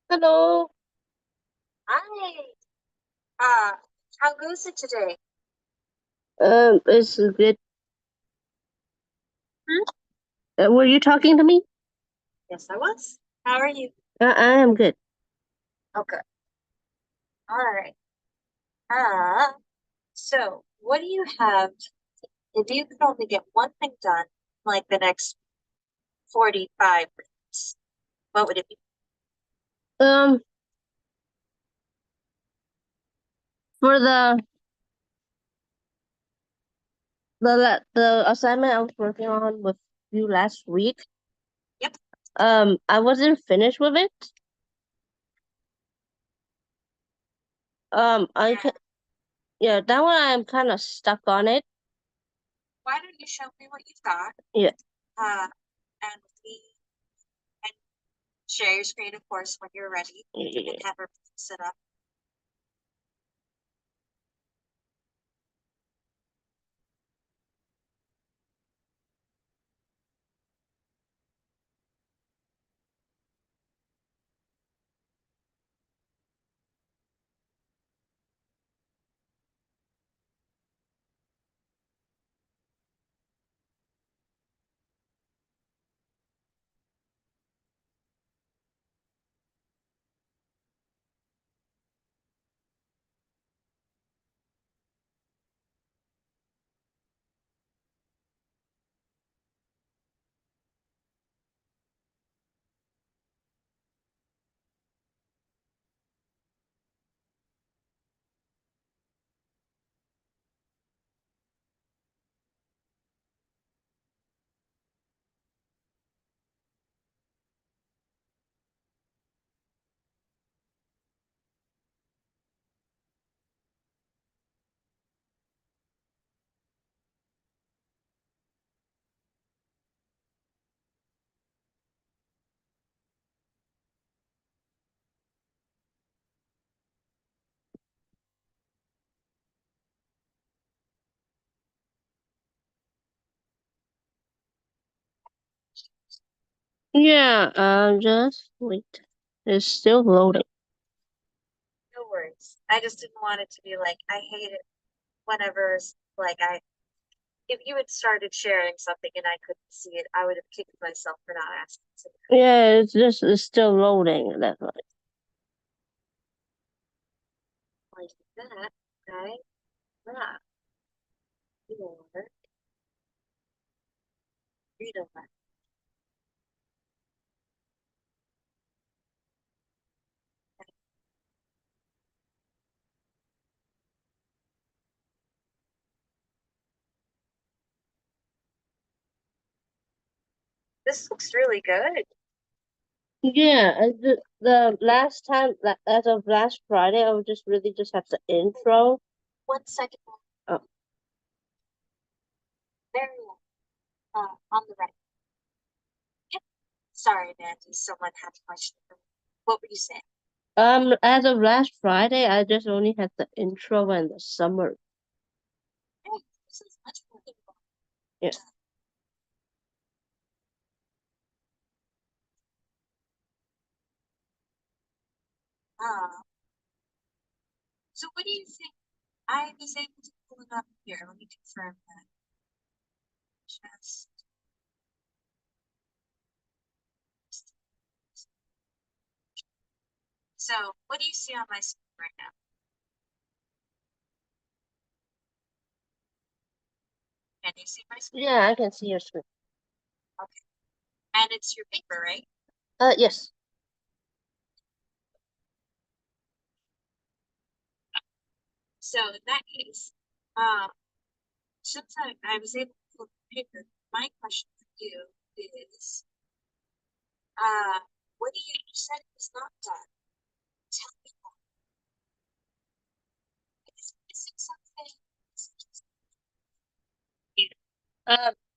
Hello. Hi. Uh, how goes it today? It's good. Hmm? Were you talking to me? Yes, I was. How are you? I am good. Okay. All right. Uh, so what do you have if you could only get one thing done like the next 45 minutes? What would it be? Um, for the assignment I was working on with you last week, Yep. I wasn't finished with it. Yeah. Yeah, that one I'm kind of stuck on it. Why don't you show me what you've got? Yeah. Uh, and we and share your screen, of course, when you're ready and Yeah. have her set up. Yeah. Just wait. It's still loading. No worries. I just didn't want it to be like I hate it whenever like I if you had started sharing something and I couldn't see it, I would have kicked myself for not asking. So Yeah, it's still loading. That's right. like that, okay? Ah, your redirect. This looks really good. Yeah, the last time, as of last Friday, I would just really just have the intro. 1 second Oh, very well. On the right. Yep. Sorry, Mandy. Someone had a question for me. What were you saying? as of last Friday, I just only had the intro and the summary. Hey, this is much more difficult. Yeah. Uh, so what do you think? I was able to pull it up here. Let me confirm that. Just so what do you see on my screen right now? Can you see my screen? Yeah, I can see your screen. Okay. And it's your paper, right? Yes. So in that case, um, since I was able to pull the paper, my question for you is, uh, what do you said it was not done? Tell me more. Is it missing something?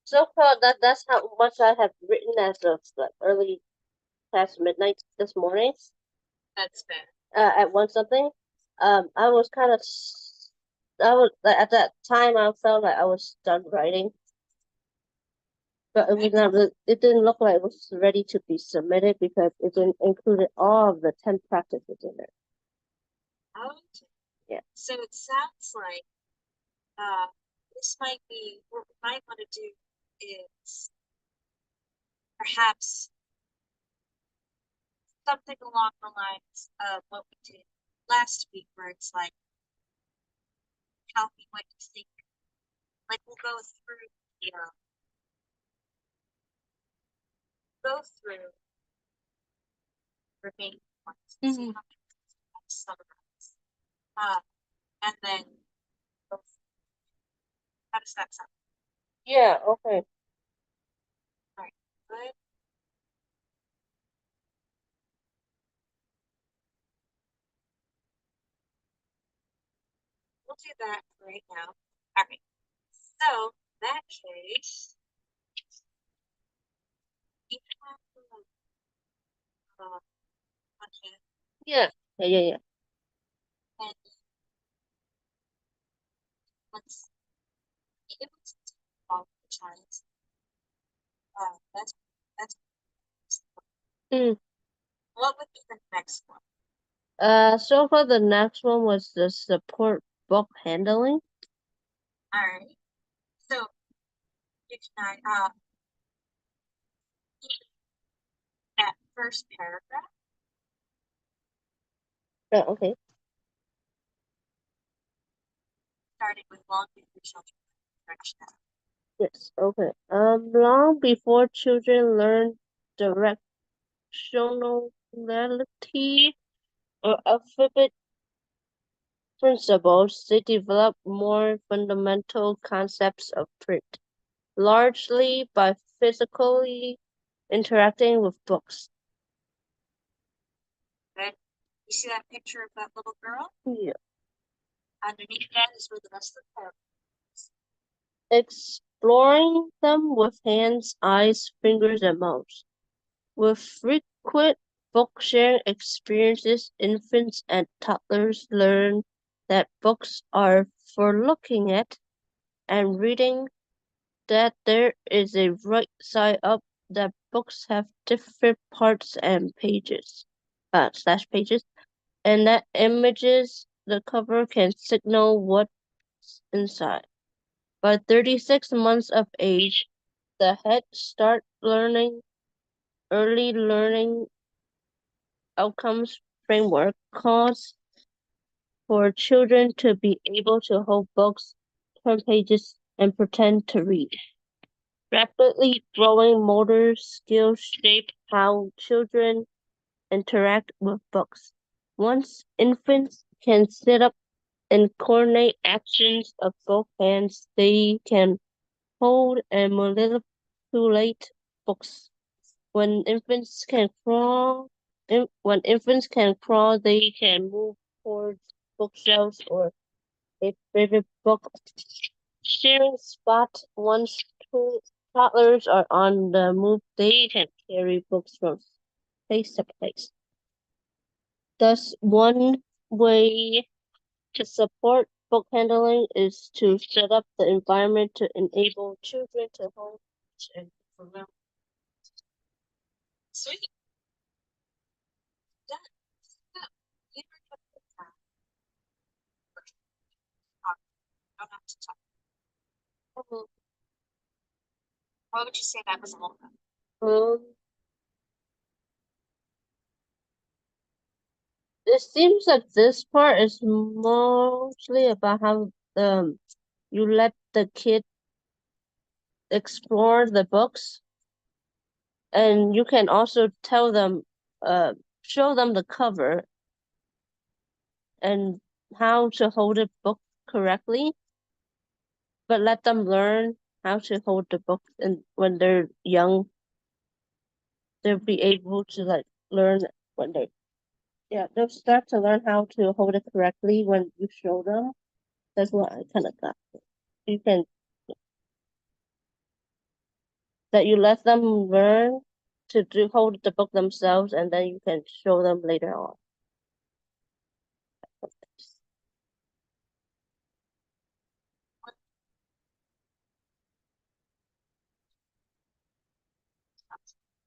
So far that's how much I have written as of early past midnight this morning. That's fair. At one something. I was kind of, I was like, at that time I felt like I was done writing. But it was not. It didn't look like it was ready to be submitted because it didn't include all of the 10 practices in there. Okay. Yeah. So it sounds like this might be what we might want to do is perhaps something along the lines of what we did last week, where it's like, tell me what you think. Like we'll go through remaining ones and see Mhm. how many we can summarize. Uh, and then go how does that sound? Yeah, okay. All right, good. We'll do that right now. All right. So in that case, you have on hand Yeah. Yeah. and let's be able to follow the chart. That's Mm. what would be the next one? So far the next one was the support book handling. All right. So you can that first paragraph Okay. starting with long before children direction. Yes, okay. Long before children learn directionality or alphabet principles, they develop more fundamental concepts of print, largely by physically interacting with books. Good. You see that picture of that little girl? Yeah. Underneath that is where the rest of the paragraph is. Exploring them with hands, eyes, fingers, and mouths. With frequent book sharing experiences, infants and toddlers learn that books are for looking at and reading, that there is a right side up, that books have different parts and slash pages, and that images the cover can signal what's inside. By 36 months of age, the Head Start early learning outcomes framework calls for children to be able to hold books, turn pages, and pretend to read. Rapidly growing motor skills shape how children interact with books. Once infants can sit up and coordinate actions of both hands, they can hold and manipulate books. When infants can crawl, they can move towards bookshelves or a favorite book sharing spot. Once two toddlers are on the move, they can carry books from place to place. Thus, one way to support book handling is to set up the environment to enable children to hold and remember. Sweet. Done. So, you don't have to talk. Don't have to talk. What would you say that was all about? Um, it seems that this part is mostly about how you let the kid explore the books, and you can also tell them, show them the cover and how to hold a book correctly, but let them learn how to hold the book, and when they're young, they'll be able to like learn when they'll start to learn how to hold it correctly when you show them. That's what I kind of got. You can that you let them learn to hold the book themselves, and then you can show them later on.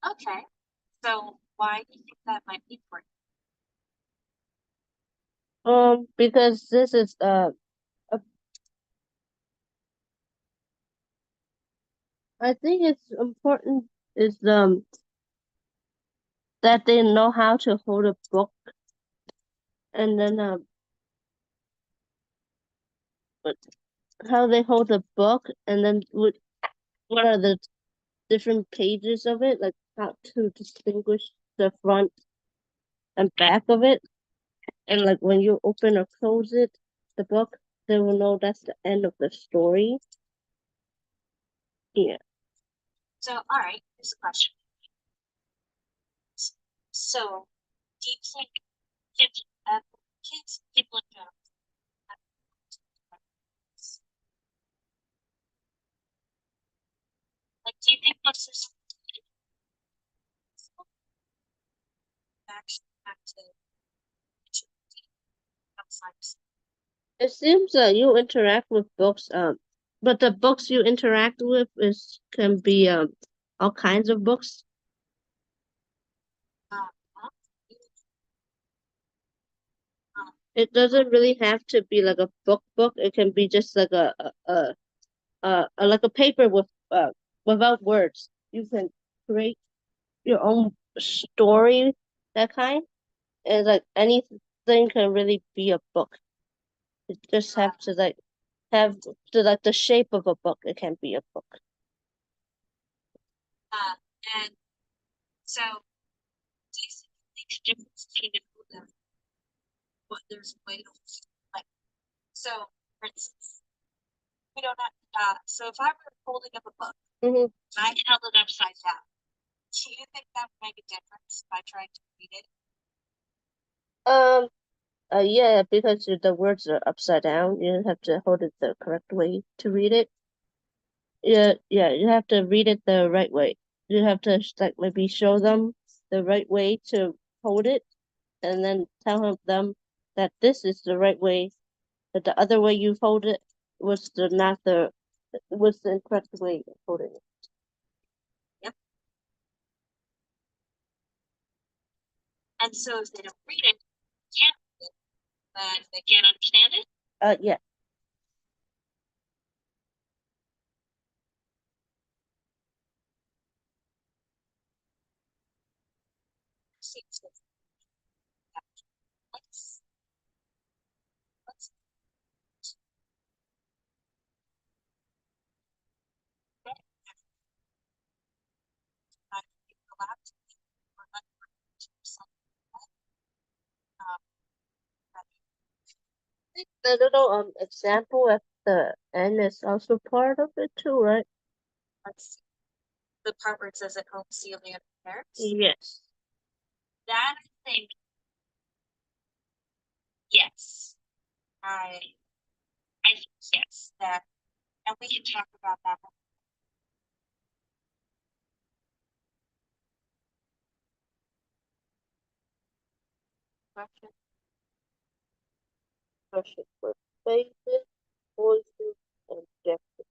Okay. So why do you think that might be important? Because this is a, I think it's important is that they know how to hold a book, and then what how they hold the book, and then what are the different pages of it, like how to distinguish the front and back of it, and like when you open or close it, the book, they will know that's the end of the story. Yeah. So, all right, here's a question. So, do you think kids, kids, people in general, like, do you think books are something that actually have to outside of school? It seems that you interact with books, but the books you interact with is can be all kinds of books. Well, It doesn't really have to be like a book. It can be just like a like a paper with without words. You can create your own story, that kind. And like anything can really be a book. It just uh, have to have the shape of a book. It can be a book. uh, and so, do you think it makes a difference between what there's way to like? So, for instance, we don't have. So if I were holding up a book Mm-hmm. and I held it upside down, do you think that would make a difference by trying to read it? Um. Yeah, because the words are upside down, you have to hold it the correct way to read it. Yeah, yeah, you have to read it the right way. You have to like maybe show them the right way to hold it, and then tell them that this is the right way. That the other way you hold it was the not the was the incorrect way of holding it. Yep. And so if they don't read it, can't read it, then they can't understand it. Yeah. Seems to let's let's get collapse or something. Um, The little example at the end is also part of it too, right? let's see. The part where it says at home, Celia and her parents. Yes. That I think yes. I I think yes. That and we can talk about that more. Question. Question with faces, voices, and gestures.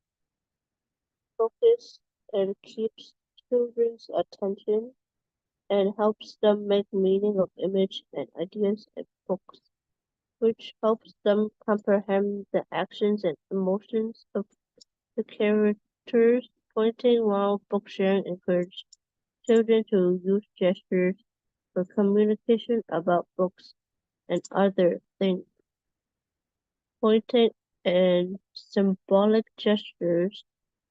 Focus and keeps children's attention and helps them make meaning of image and ideas in books, which helps them comprehend the actions and emotions of the characters. Pointing while book sharing encourages children to use gestures for communication about books and other things. Pointing and symbolic gestures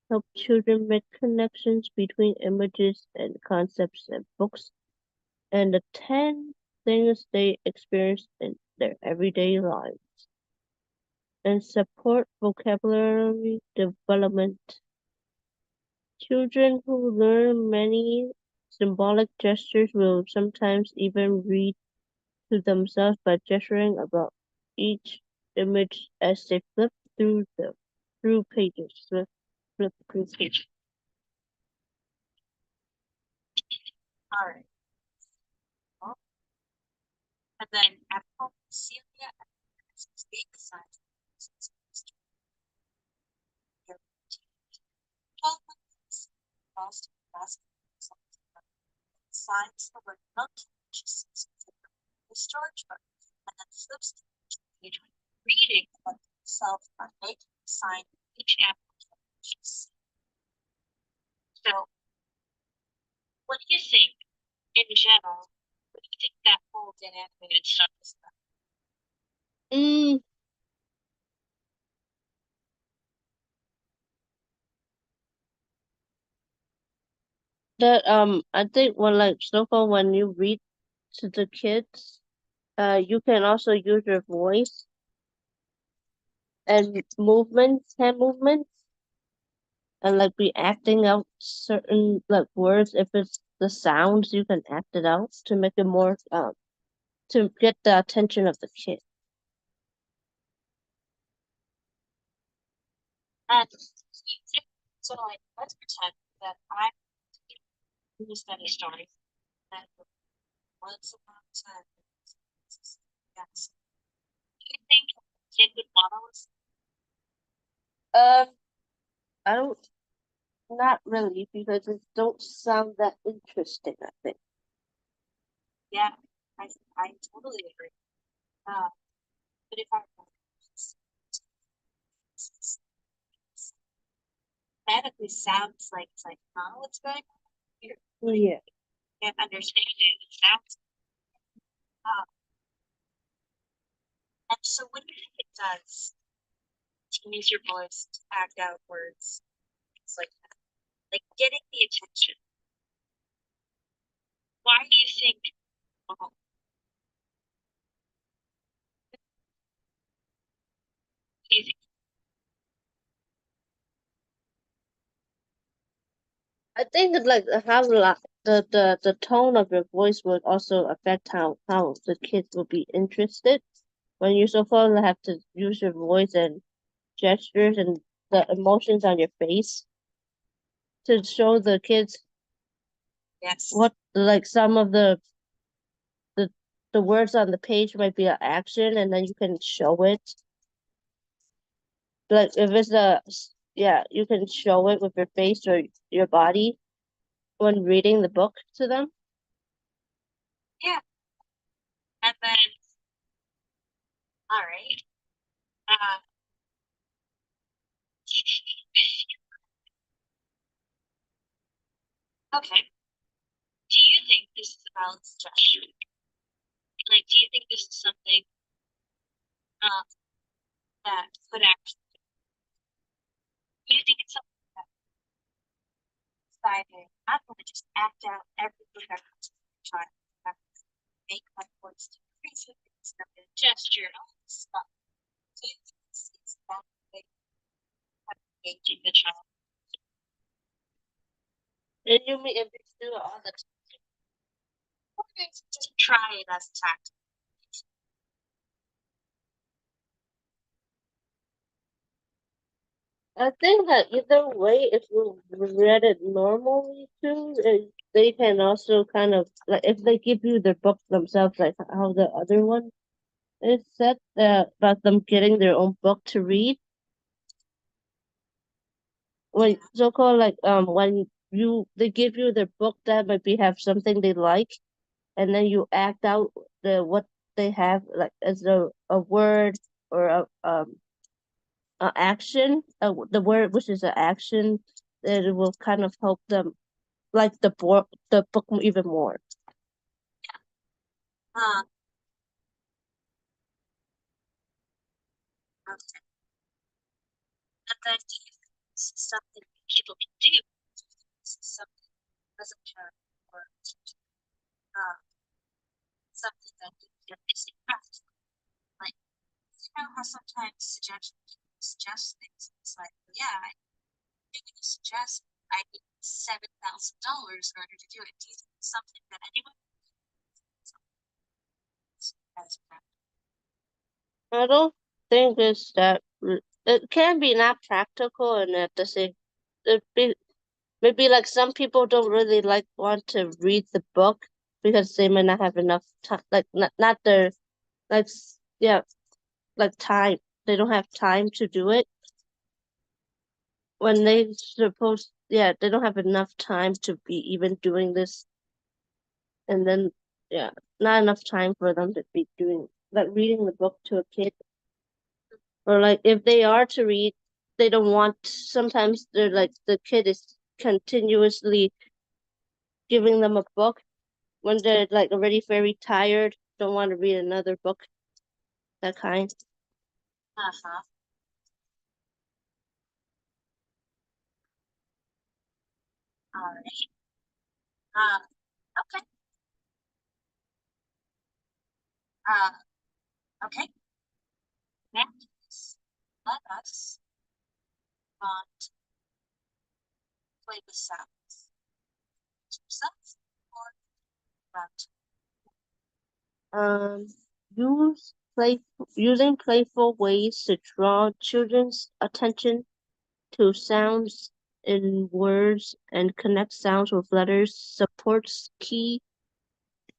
help children make connections between images and concepts in books and the 10 things they experience in their everyday lives, and support vocabulary development. Children who learn many symbolic gestures will sometimes even read to themselves by gesturing about each image as they flip through pages. Flip through pages. All right. Well, and then at home, Celia and her parents big size. 12 months. Lost basketball. the storage book and then flips to the page when reading the book itself or making a sign each application. So, what do you think in general? What do you think that whole animated stuff is about? Mm, that I think when like so far when you read to the kids, you can also use your voice and movements, hand movements, and like be acting out certain like words. If it's the sounds, you can act it out to make it more to get the attention of the kid. And you think, so like, let's pretend that I'm in a study story and once upon a time, yes. Do you think a kid would follow us? Um, I don't, not really, because it don't sound that interesting, I think. Yeah, I totally agree. Uh, but if I phonetically sounds like it's like, huh, what's going on here? Like, Yeah. can't understand it. It sounds, and so what do you think it does to use your voice to act out words? It's like getting the attention. Why do you think, oh, do you think, I think that like how the tone of your voice would also affect how the kids will be interested. When you so far have to use your voice and gestures and the emotions on your face to show the kids yes, what like some of the the words on the page might be an action and then you can show it. Like if it's yeah, you can show it with your face or your body when reading the book to them. yeah. And then, all right, uh, okay. Do you think this is a valid suggestion? Like, do you think this is something um, that could actually, do you think it's something that decided, I'm going to just act out everything that comes to my child, I'm going to make my voice decrease it, I'm going to gesture and all this stuff. Do you think this is that way of engaging the child? And you mean if it's do it all the Or just try it as a tactic? I think that either way, if you read it normally too, they can also kind of like if they give you the book themselves, like how the other one is said about them getting their own book to read. When Yeah. so called like when you they give you their book that maybe have something they like, and then you act out the what they have like as a word or a action, the word which is an action, that it will kind of help them like the book even more. Um, okay. And then do you think this is something people can do? This is something that doesn't have or uh, something that you can is practical. Like, you know how sometimes suggestions suggest things. It's like, yeah, I'm going to suggest I need $7,000 in order to do it. Do you think it's something that anyone has practical? I don't think it's that it can be not practical and at the same it be maybe like some people don't really like want to read the book because they might not have enough time like not their like yeah like time they don't have time to do it when they supposed yeah they don't have enough time to be even doing this and then yeah not enough time for them to be doing like reading the book to a kid. Or like if they are to read, they don't want. Sometimes they're like the kid is continuously giving them a book when they're like already very tired, don't want to read another book. That kind. Uh-huh. All right. Okay. Uh, okay. Next, let us not play with sounds. Yourself or about Um, use play using playful ways to draw children's attention to sounds in words and connect sounds with letters supports key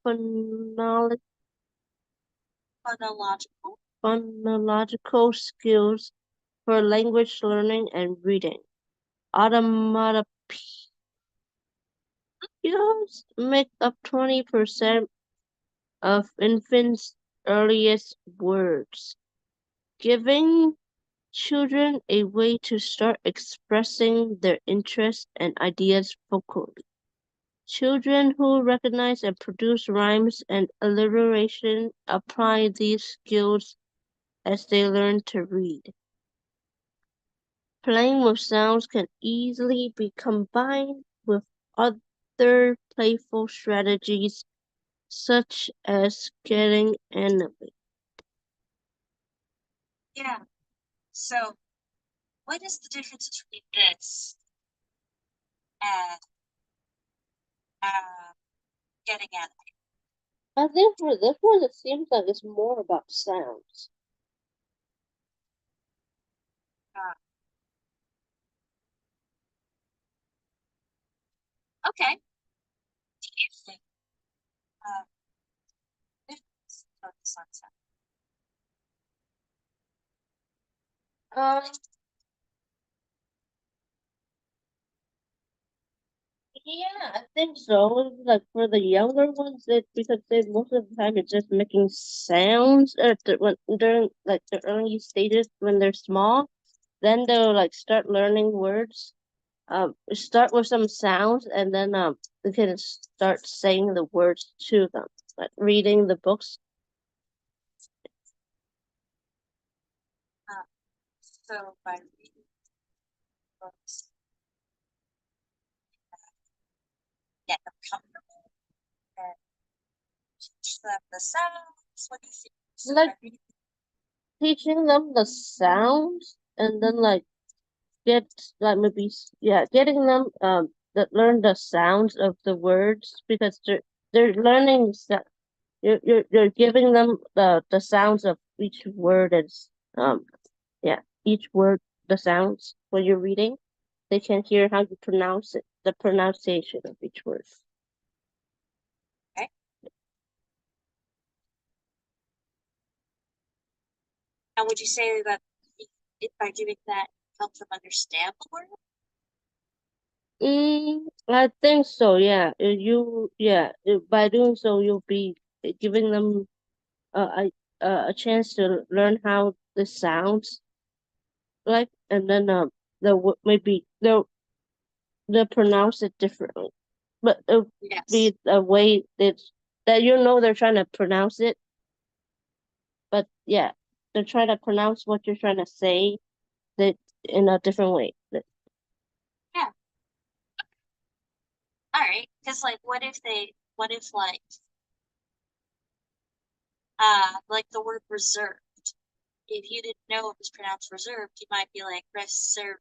phonological phonological. phonological skills for language learning and reading. Automatopoeias make up 20% of infants' earliest words, giving children a way to start expressing their interests and ideas vocally. Children who recognize and produce rhymes and alliteration apply these skills as they learn to read. Playing with sounds can easily be combined with other playful strategies such as getting animated. Yeah. So, what is the difference between this and uh, getting animated? I think for this one, it seems like it's more about sounds. Uh, okay. Do you think uh, difference of the sunset? Um, yeah, I think so. Like for the younger ones, it because they most of the time it's just making sounds when during like the early stages when they're small. Then they'll like start learning words. Start with some sounds, and then they can start saying the words to them, like reading the books. Uh, so, by reading books, get them comfortable and teach them the sounds. What do you think? So, Like by reading, teaching them the sounds, and then like get like maybe getting them that learn the sounds of the words because they're learning you're giving them the sounds of each word is yeah each word the sounds when you're reading they can hear how you pronounce it the pronunciation of each word. okay? And would you say that by doing that helps them understand the word? I think so. Yeah, by doing so you'll be giving them a chance to learn how the sounds like, and then maybe they'll pronounce it differently, but it'll Yes. be a way that you know they're trying to pronounce it, but yeah, they're trying to pronounce what you're trying to say that in a different way. Yeah. All right. Because like, what if like the word reserved? If you didn't know it was pronounced reserved, you might be like reserved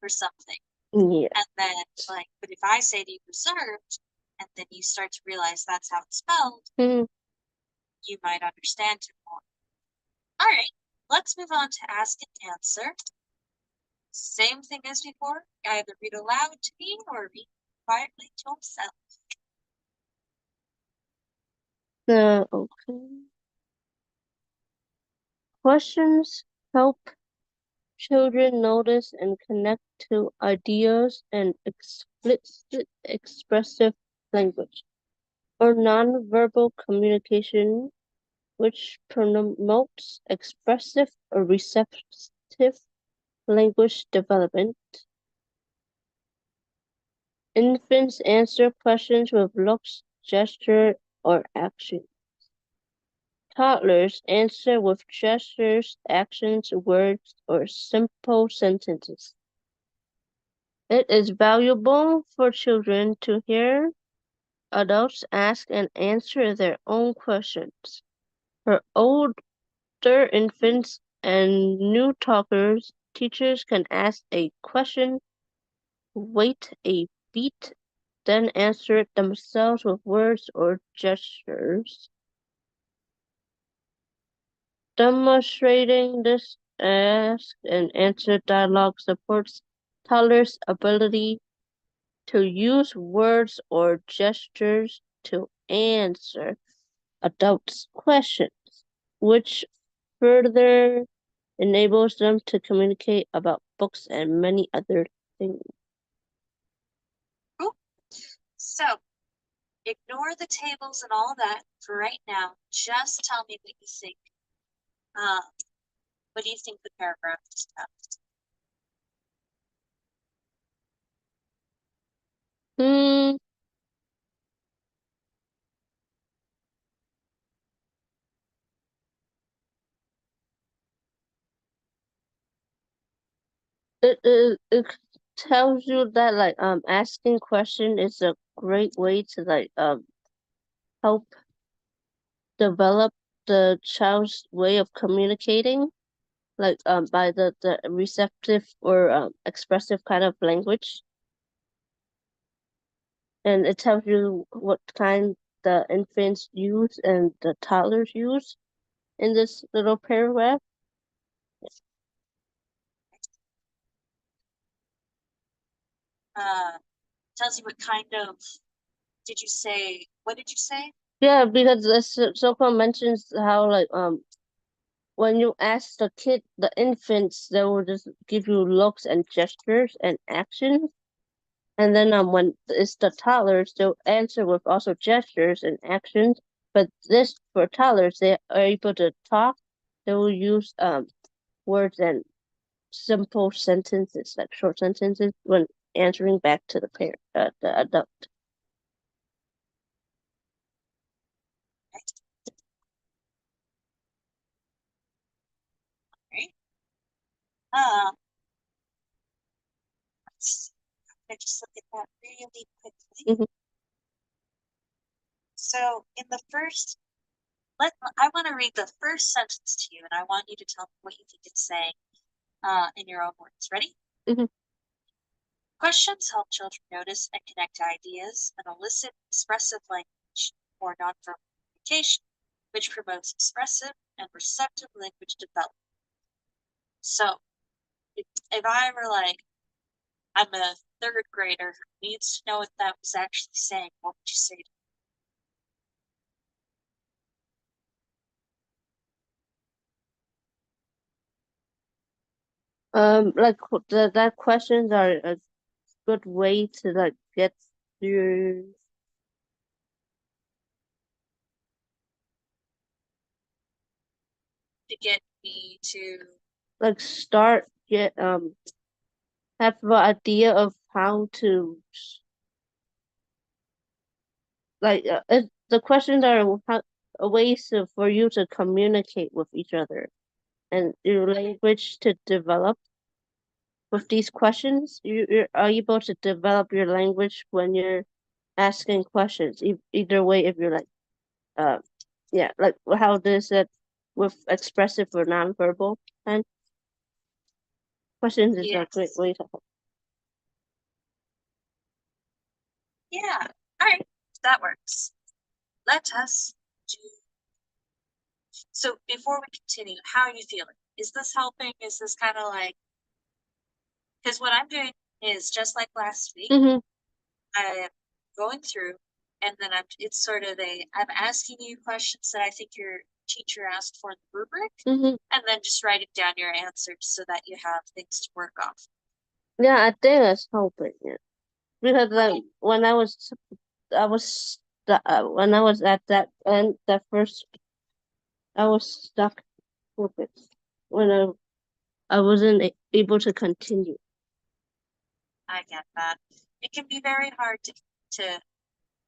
or something. Yeah. And then like, but if I say to you reserved, and then you start to realize that's how it's spelled, Mm, you might understand it more. All right. Let's move on to ask and answer. Same thing as before. Either read aloud to me or read quietly to himself. okay. Questions help children notice and connect to ideas and explicit expressive language. or nonverbal communication, which promotes expressive or receptive language development. Infants answer questions with looks, gesture, or action. Toddlers answer with gestures, actions, words, or simple sentences. It is valuable for children to hear adults ask and answer their own questions. For older infants and new talkers, teachers can ask a question, wait a beat, then answer it themselves with words or gestures. Demonstrating this ask and answer dialogue supports toddlers' ability to use words or gestures to answer adults' questions, which further enables them to communicate about books and many other things. Cool. So, ignore the tables and all that for right now. Just tell me what you think. What do you think the paragraph is about? Hmm. It tells you that like asking question is a great way to like help develop the child's way of communicating, like by the receptive or expressive kind of language. And it tells you what kind the infants use and the toddlers use in this little paragraph. Tells you what kind of, what did you say? Yeah, because this so-called mentions how like when you ask the infants, they will just give you looks and gestures and actions. And then when it's the toddlers, they'll answer with also gestures and actions. But this for toddlers, they are able to talk. They will use words and simple sentences, like short sentences, when answering back to the adult. Right. I just look at that really quickly. Mhm. So in the first, I want to read the first sentence to you, and I want you to tell me what you think it's saying in your own words. Ready? Mhm. Questions help children notice and connect ideas and elicit expressive language or nonverbal communication, which promotes expressive and receptive language development. So if I were like, I'm a third grader who needs to know what that was actually saying, what would you say to me? Like that questions are a good way to like get your To get me to like start get have an idea of how to like the questions are how ways for you to communicate with each other and your language to develop with these questions. You're able to develop your language when you're asking questions. Either way, if you're like uh yeah, like how this it with expressive or nonverbal and questions is a great yes. way to help. Yeah. All right. That works. Let us do. So before we continue, how are you feeling? Is this helping? Is this kind of like, because what I'm doing is just like last week, Mm-hmm. I'm going through and then it's sort of I'm asking you questions that I think your teacher asked for in the rubric, Mm-hmm. and then just writing down your answers so that you have things to work off. Yeah, I think it's helping. Yeah. Because like Okay. when I was when I was at that end, that first, I was stuck with it when I wasn't able to continue. I get that. It can be very hard to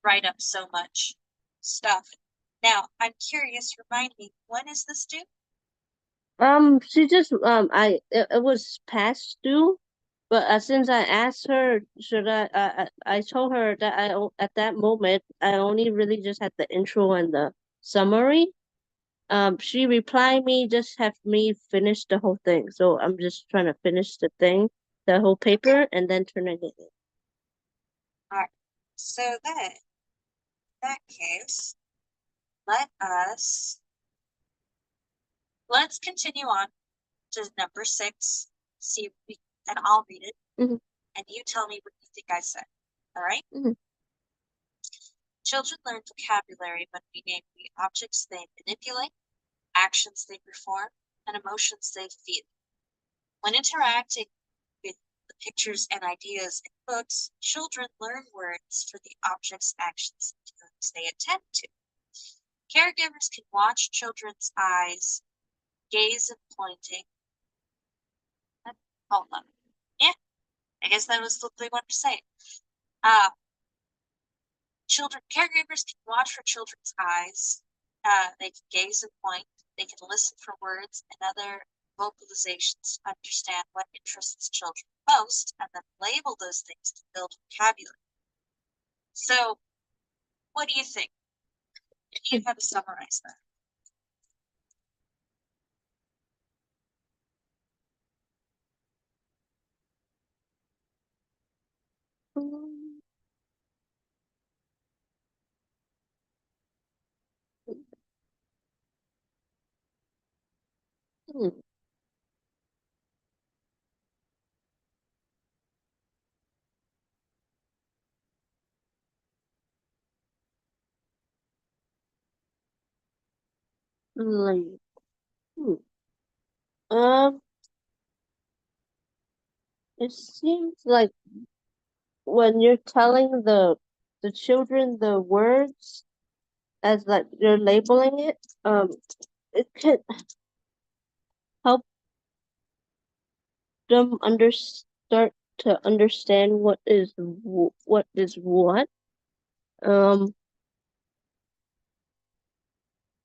write up so much stuff. Now, I'm curious, remind me, when is this due? She just it was past due, but since I asked her, should I told her that at that moment I only really just had the intro and the summary. She replied me, just have me finish the whole thing. So I'm just trying to finish the thing, the whole paper, and then turn it in. All right. So then, in that case, let's continue on to number 6. See if we and I'll read it, Mhm. and you tell me what you think I said. All right? Mhm. Children learn vocabulary when we name the objects they manipulate, actions they perform, and emotions they feel. When interacting with the pictures and ideas in books, children learn words for the objects, actions, and feelings they attend to. Caregivers can watch children's eyes, gaze and pointing. Hold on. Yeah, I guess that was what they wanted to say. Caregivers can watch for children's eyes. They can gaze and point. They can listen for words and other vocalizations to understand what interests children most, and then label those things to build vocabulary. So, what do you think? If you had to summarize that. Mm. Mm. Like, hmm. Um, it seems like when you're telling the children the words as like you're labeling it, it can help them start to understand what is what. Um,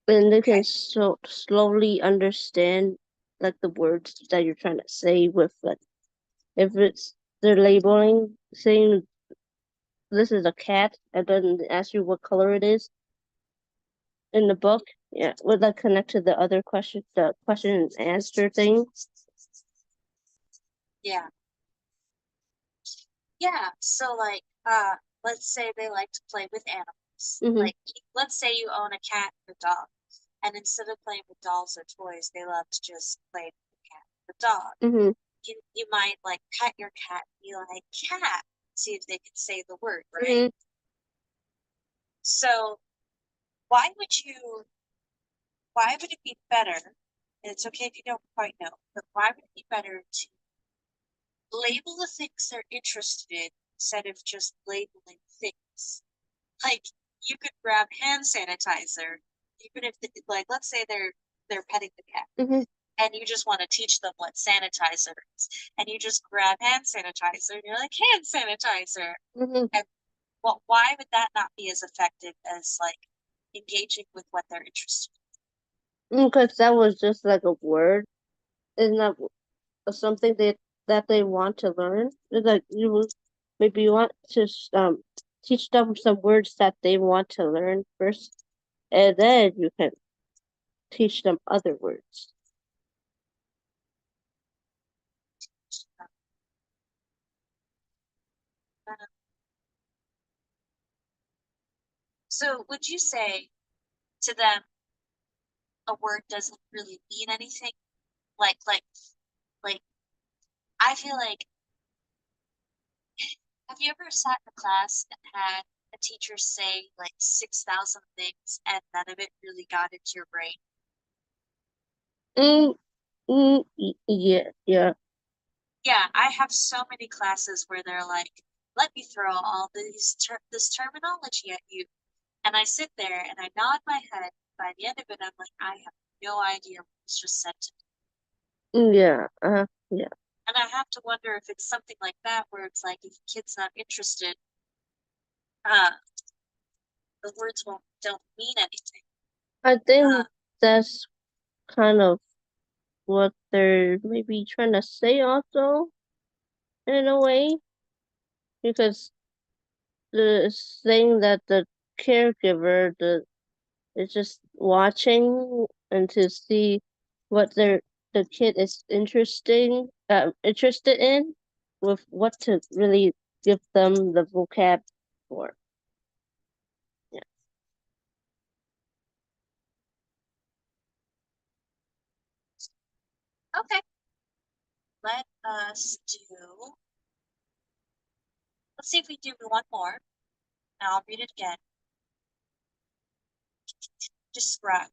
and they can Okay. slowly understand like the words that you're trying to say with like if it's they're labeling saying this is a cat and then ask you what color it is in the book. Yeah, would that connect to the question and answer thing? Yeah. Yeah. So, like, let's say they like to play with animals. Mm-hmm. Like, let's say you own a cat or a dog, and instead of playing with dolls or toys, they love to just play with the cat or dog. Mm-hmm. You might like pet your cat and be like, cat, see if they can say the word, right? Mm-hmm. So why would you, why would it be better? And it's okay if you don't quite know, but why would it be better to label the things they're interested in instead of just labeling things? Like you could grab hand sanitizer, even if like let's say they're petting the cat Mm-hmm. and you just want to teach them what sanitizer is, and you just grab hand sanitizer and you're like hand sanitizer. Mm-hmm. And well, why would that not be as effective as like engaging with what they're interested Because that was just like a word, isn't that something that they want to learn? It's like maybe you want to teach them some words that they want to learn first, and then you can teach them other words. in? So would you say to them a word doesn't really mean anything? Like I feel like have you ever sat in a class and had a teacher say like 6,000 things and none of it really got into your brain? Mm, yeah, yeah. Yeah, I have so many classes where they're like, let me throw all this terminology at you. And I sit there and I nod my head. By the end of it, I'm like, I have no idea what was just said to me. Yeah. Yeah. And I have to wonder if it's something like that where it's like if a kid's not interested, uh, the words don't mean anything. I think that's kind of what they're maybe trying to say also in a way, because the saying that the caregiver is just watching and to see what the kid is interested in, with what to really give them the vocab for. Yeah. Okay, let us do, let's see if we do one more. And I'll read it again. Describe.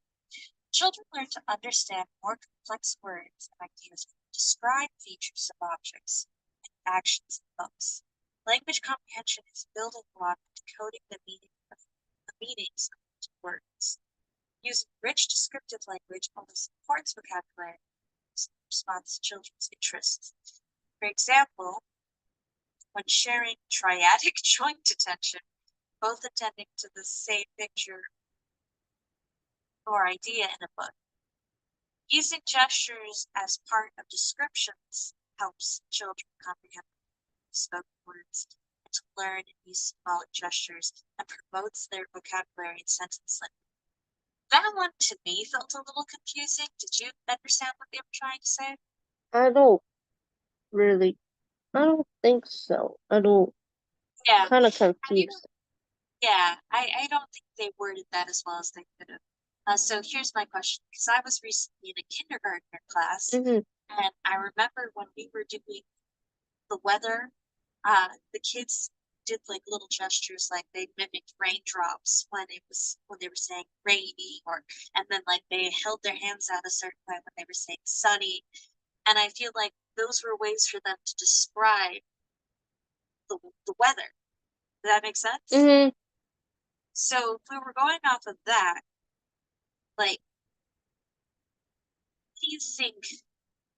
Children learn to understand more complex words and ideas when they describe features of objects and actions in books. Language comprehension is a building block in decoding the meanings of words. Using rich descriptive language only supports vocabulary in response to children's interests. For example, when sharing triadic joint attention, both attending to the same picture or idea in a book. Using gestures as part of descriptions helps children comprehend spoken words and to learn and use symbolic gestures and promotes their vocabulary and sentence learning. That one to me felt a little confusing. Did you understand what they were trying to say? I don't really. I don't think so. I don't. Yeah. Kind of You, confused. yeah, I don't think they worded that as well as they could have. So here's my question, because I was recently in a kindergartner class, Mm-hmm. and I remember when we were doing the weather, the kids did like little gestures, like they mimicked raindrops when they were saying rainy, or and then like they held their hands out a certain way when they were saying sunny, and I feel like those were ways for them to describe the weather. Does that make sense? Mm-hmm. So if we were going off of that, like, what do you think?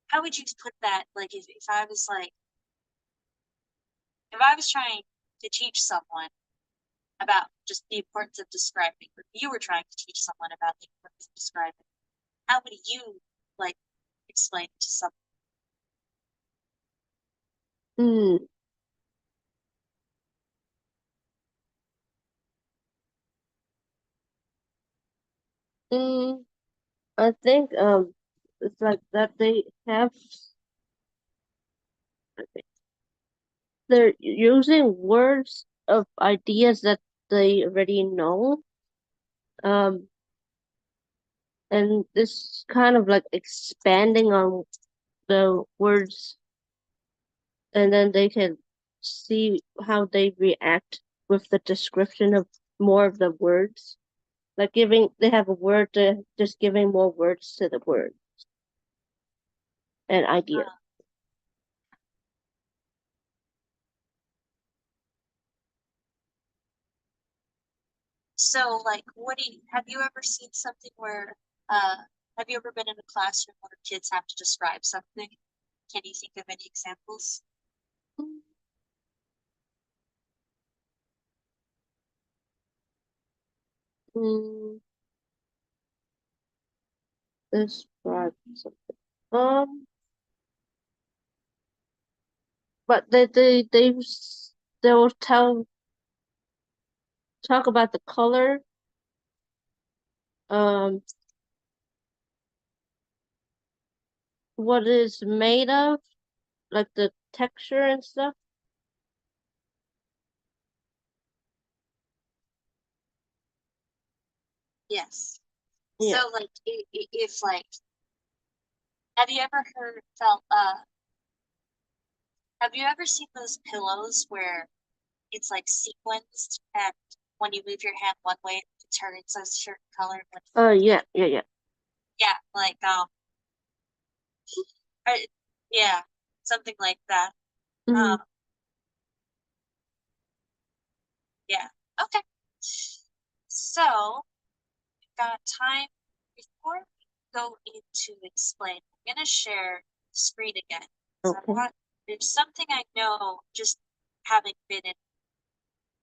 How would you put that? Like, if I was trying to teach someone about just the importance of describing, or you were trying to teach someone about the importance of describing, how would you like explain it to someone? Mm-hmm. Mm, I think it's like that they have they're using words of ideas that they already know. Um, and this kind of like expanding on the words, and then they can see how they react with the description of more of the words. Like they have a word to just giving more words to the word and ideas. Uh, so, like, what do you have you ever seen something where have you ever been in a classroom where kids have to describe something? Can you think of any examples? Mm, describe something. Um, but they will talk about the color, um, what it is made of, like the texture and stuff. Yes. Yeah. So, like, if like, have you ever heard felt have you ever seen those pillows where it's like sequenced, and when you move your hand one way, it turns a certain color. When Yeah, yeah, yeah. yeah, like or, yeah, something like that. Mm-hmm. Um, yeah, okay. So, we've got time before we go into explain. I'm going to share the screen again. So Okay. there's something I know just having been in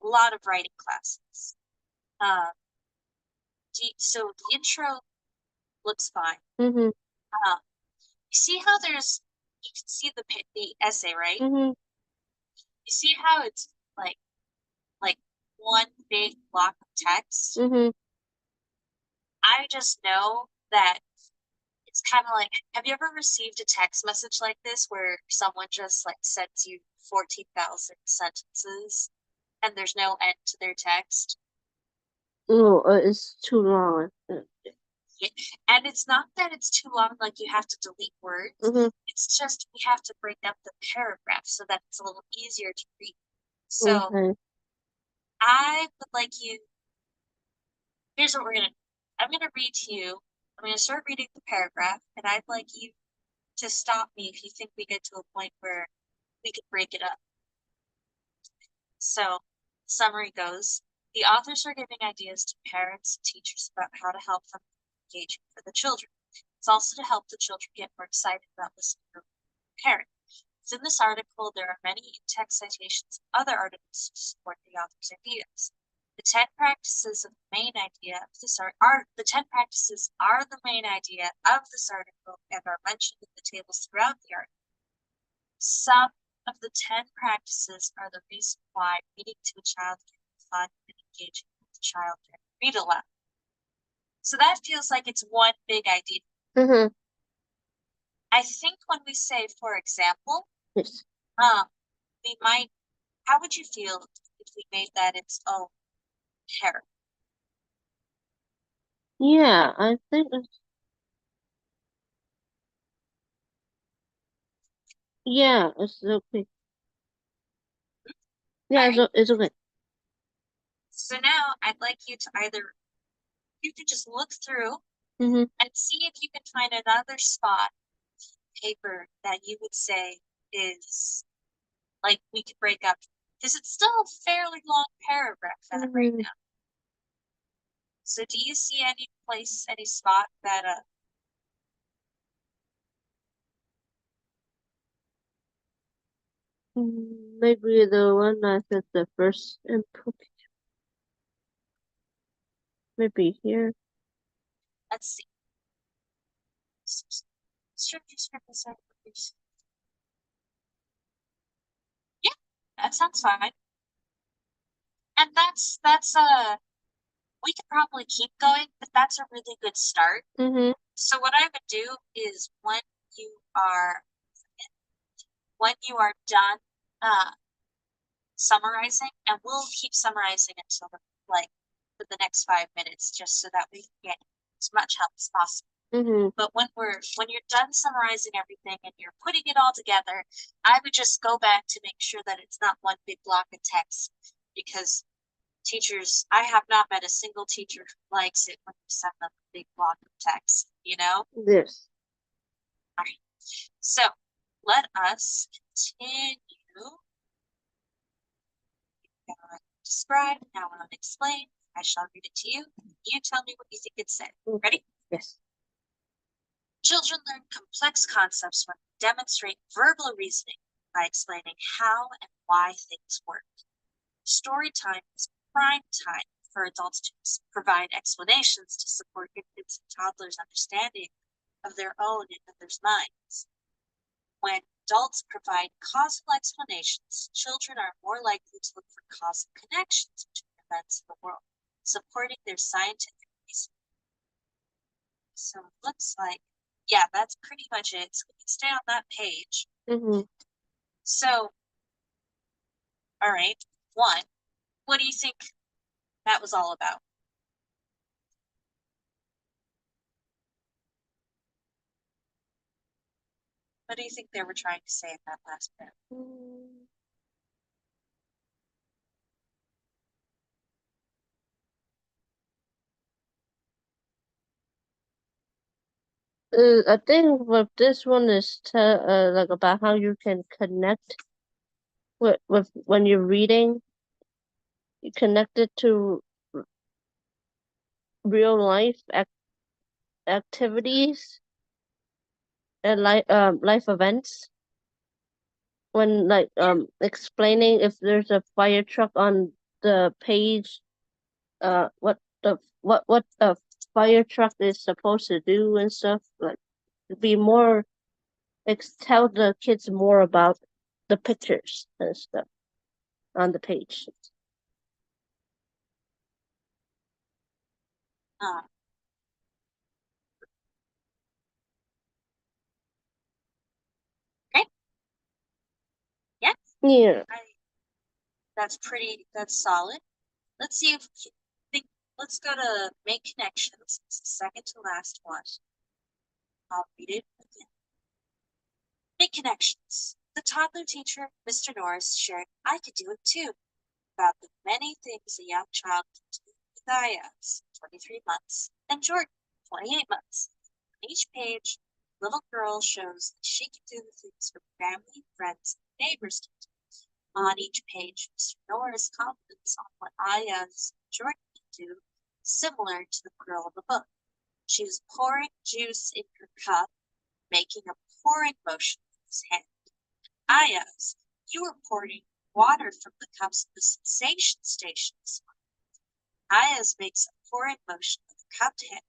a lot of writing classes. So the intro looks fine. Mm-hmm. You see how you can see the essay, right? Mm-hmm. You see how it's like one big block of text? Mm-hmm. I just know that it's kind of like, have you ever received a text message like this where someone just like sends you 14,000 sentences and there's no end to their text? Oh, it's too long. Yeah. And it's not that it's too long, like you have to delete words. Mm-hmm. It's just we have to break up the paragraph so that it's a little easier to read. So Okay. I would like you, here's what I'm gonna read to you. I'm gonna start reading the paragraph, and I'd like you to stop me if you think we get to a point where we could break it up. So, summary goes, the authors are giving ideas to parents and teachers about how to help them engage for the children. It's also to help the children get more excited about listening to the parent. Within this article, there are many text citations and other articles to support the author's ideas. The 10 practices of the main idea of this the 10 practices are the main idea of this article and are mentioned in the tables throughout the article. Some of the 10 practices are the reason why reading to a child can be fun and engaging with the child can read aloud. So that feels like it's one big idea. Mm-hmm. I think when we say, for example, Yes. we might, how would you feel if we made that its own paragraph? Yeah, I think it's okay. Yeah, All right. it's okay. So now I'd like you to you could just look through Mm-hmm. and see if you can find another spot paper that you would say is like we could break up, because it's still a fairly long paragraph right now. So do you see any place, any spot that Maybe the one I said the first input. Maybe here. let's see. Yeah, that sounds fine. And we could probably keep going, but that's a really good start. Mm-hmm. So what I would do is when you are done summarizing, and we'll keep summarizing until like for the next 5 minutes, just so that we can get as much help as possible. Mm-hmm. But when you're done summarizing everything and you're putting it all together, I would just go back to make sure that it's not one big block of text, because teachers, I have not met a single teacher who likes it when you send them a big block of text, you know? Yes. All right. So let us continue. Describe, now I'll explain. I shall read it to you. You tell me what you think it said. Ready? Yes. Children learn complex concepts when they demonstrate verbal reasoning by explaining how and why things work. Story time is prime time for adults to provide explanations to support infants and toddlers' understanding of their own and others' minds. When adults provide causal explanations, children are more likely to look for causal connections between events in the world, supporting their scientific reasoning. So it looks like, yeah, that's pretty much it. So we can stay on that page. Mm-hmm. So, all right, one, what do you think that was all about? What do you think they were trying to say in that last bit? I think with this one is like about how you can connect with when you're reading. You connect it to real life activities and life events when Yeah. explaining if there's a fire truck on the page, what the fire truck is supposed to do and stuff, like be more tell the kids more about the pictures and stuff on the page. Uh, okay. Yeah. Yeah. I that's solid. Let's see if think let's go to make connections. It's the second to last one. I'll read it again. Make connections. The toddler teacher, Mr. Norris, shared I could do it too about the many things a young child can do with Aya's 23 months and Jordan 28 months. On each page, the little girl shows that she can do the things her family, friends, and neighbors can do. On each page, Mr. Norris comments on what Aya's Jordan can do, similar to the girl in the book. She was pouring juice in her cup, making a pouring motion with his hand. Aya's, you were pouring water from the cups of the sensation stations. Aya's makes a pouring motion with a cupped hand.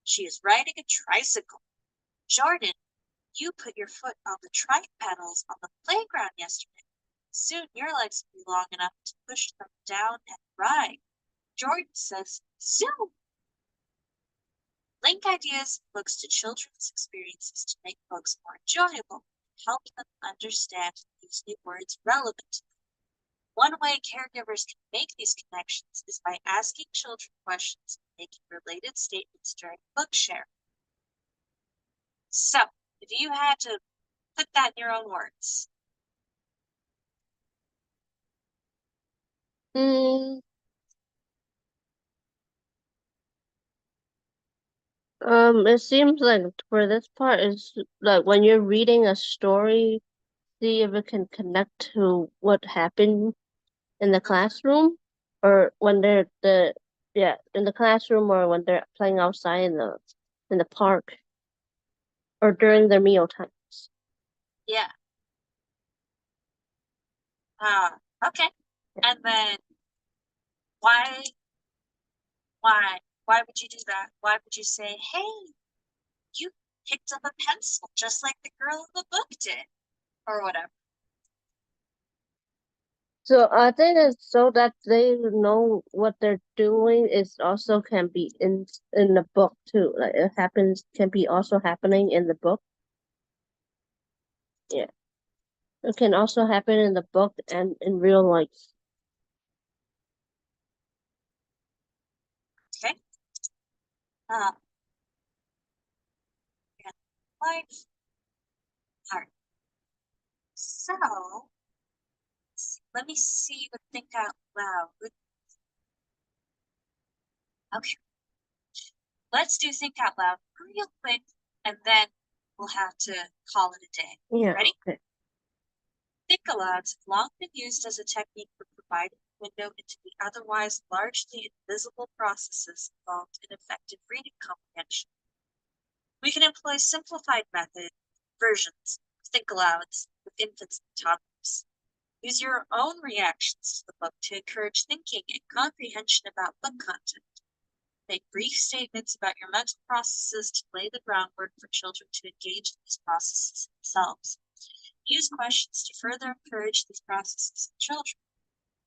She is riding a tricycle. Jordan, you put your foot on the trike pedals on the playground yesterday. Soon your legs will be long enough to push them down and ride. Jordan says, Zoom! Link Ideas looks to children's experiences to make books more enjoyable and help them understand these new words relevant to them. One way caregivers can make these connections is by asking children questions and making related statements during book share. So, if you had to put that in your own words. Mm, it seems like for this part is like when you're reading a story, see if it can connect to what happened in the classroom, or when they're the yeah in the classroom, or when they're playing outside in the park, or during their meal times. Yeah. Uh, okay. And then why why would you do that? Why would you say, hey, you picked up a pencil just like the girl in the book did? Or whatever. So I think it's so that they know what they're doing is also can be in the book too. Like it happens can be also happening in the book. Yeah. It can also happen in the book and in real life. Okay. Uh, and life. All right. So let me see what think out loud. Okay. Let's do think out loud real quick, and then we'll have to call it a day. Yeah. Ready? Okay. Think alouds have long been used as a technique for providing a window into the otherwise largely invisible processes involved in effective reading comprehension. We can employ simplified method versions of think alouds with infants and toddlers. Use your own reactions to the book to encourage thinking and comprehension about book content. Make brief statements about your mental processes to lay the groundwork for children to engage in these processes themselves. Use questions to further encourage these processes in children.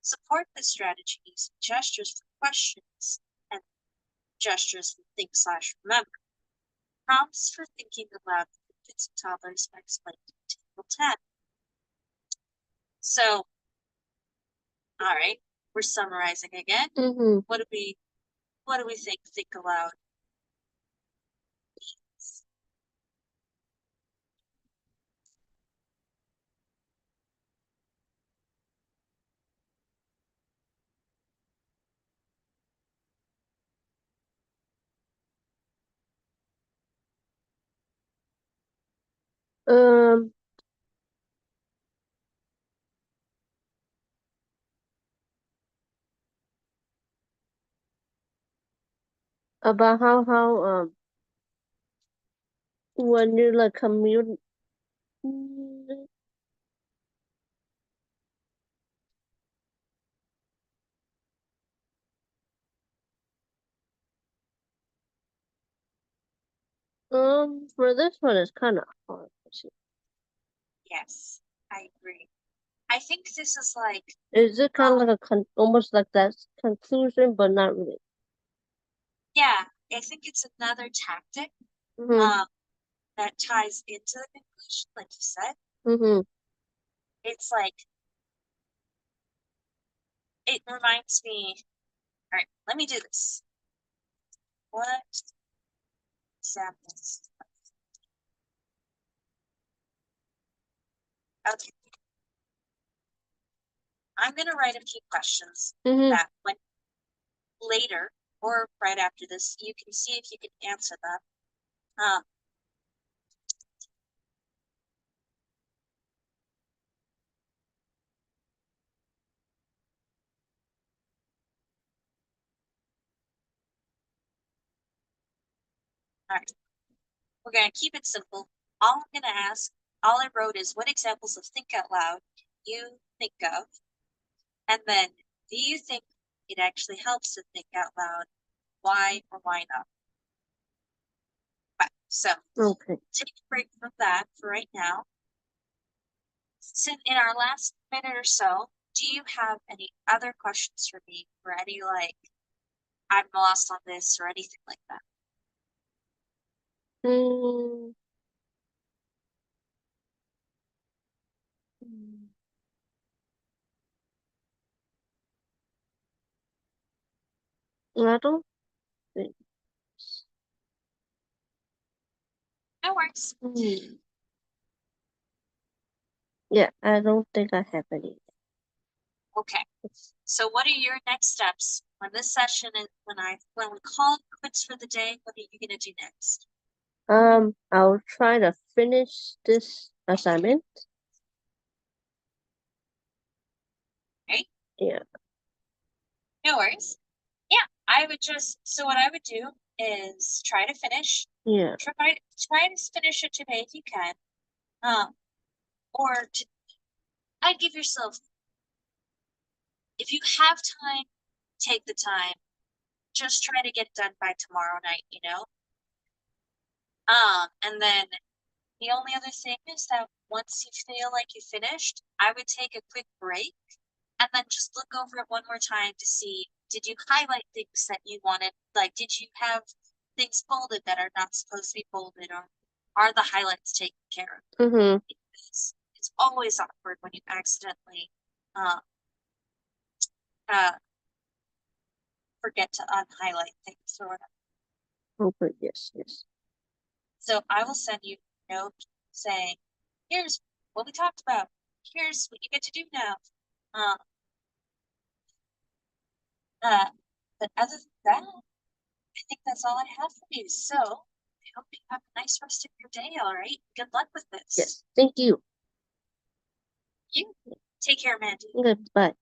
Support this strategy using gestures for questions and gestures for think/remember. Prompts for thinking aloud for infants and toddlers are explained in Table 10. So, all right, we're summarizing again. Mm-hmm. What do we think aloud means? Um. about how when you're like commute. For this one, it's kind of hard. Yes, I agree. I think this is like, Is it kind of like almost like that conclusion, but not really? yeah, I think it's another tactic Mm-hmm. that ties into the conclusion, like you said. Mm-hmm. It's like, it reminds me, all right, let me do this. What examples? Okay. I'm going to write a few questions that when later or right after this, you can see if you can answer them. All right, we're going to keep it simple. All I'm going to ask, all I wrote is what examples of think out loud you think of, and then do you think it actually helps to think out loud? Why or why not? So Okay. take a break from that for right now. Since in our last minute or so, do you have any other questions for me, or any like I'm lost on this or anything like that? Mm. I don't think. No worries. Yeah, I don't think I have any. Okay. So what are your next steps when this session is when we call it quits for the day? What are you gonna do next? I'll try to finish this assignment. Okay. Yeah. No worries. Yeah, I would just what I would do is try to finish. Yeah. Try to finish it today if you can. Or I'd give yourself, if you have time, take the time. Just try to get it done by tomorrow night, you know? And then the only other thing is that once you feel like you finished, I would take a quick break and then just look over it one more time to see, did you highlight things that you wanted? Like, did you have things bolded that are not supposed to be bolded, or are the highlights taken care of? Mm-hmm. Because it's always awkward when you accidentally forget to unhighlight things or whatever. Okay. Yes. Yes. So I will send you a note saying, here's what we talked about. Here's what you get to do now. But other than that, I think that's all I have for you. So I hope you have a nice rest of your day, all right? Good luck with this. Yes. Thank you. You take care, Mandy. Goodbye.